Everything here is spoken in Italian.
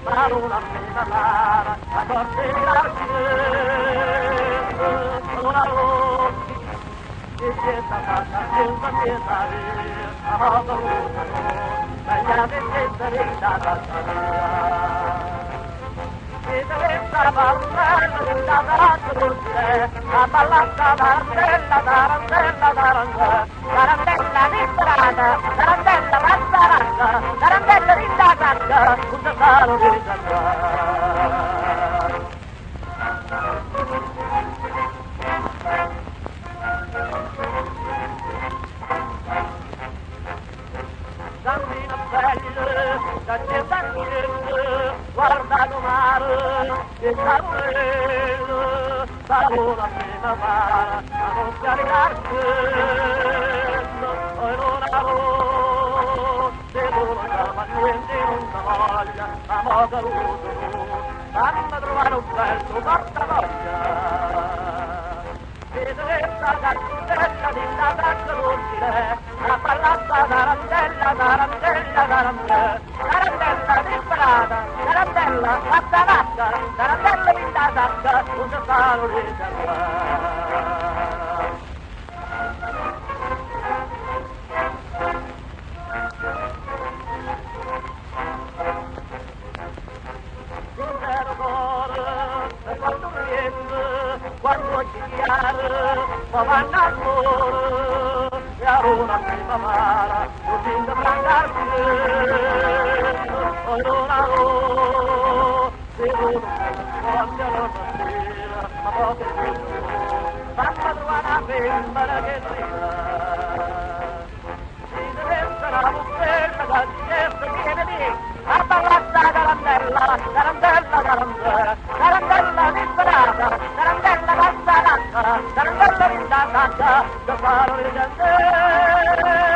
ma una pedalata, la corte di una rotta, e questa fatta senza pietà, a modo russo, tagliate senza vita da e questa ballella di la tarantella, la ballata tarantella, tarantella, tarantella, tarantella di strada, tarantella passaranda, tarantella di tacca, un tesoro di tacca. Bambina bella, da Cesarino, guarda mare, e Samuele, parola primavera, a non scaricarsi, poi non avrò, se non ma niente non sa voglia, ma mo caruso, fammi trovare un bello portavoglia. Questa cartella di la tacca dolce, la ballata tarantella, tarantella, tarantella, tarantella disperata, tarantella fatta vacca, tarantella di la tacca, un tesoro di tacca. Sincero cuore, quando viene, quando chiare, ma vanno al cuore, e a una primavera, così da brancarsi, poi non avrò, se uno voglia non sera, ma poco più, fammi trovare una femmina che rida. La bustella da gesto viene lì, a ballata tarantella, tarantella, tarantella, tarantella disperata, tarantella passaracca, tarantella rindacacca, da faro di gente.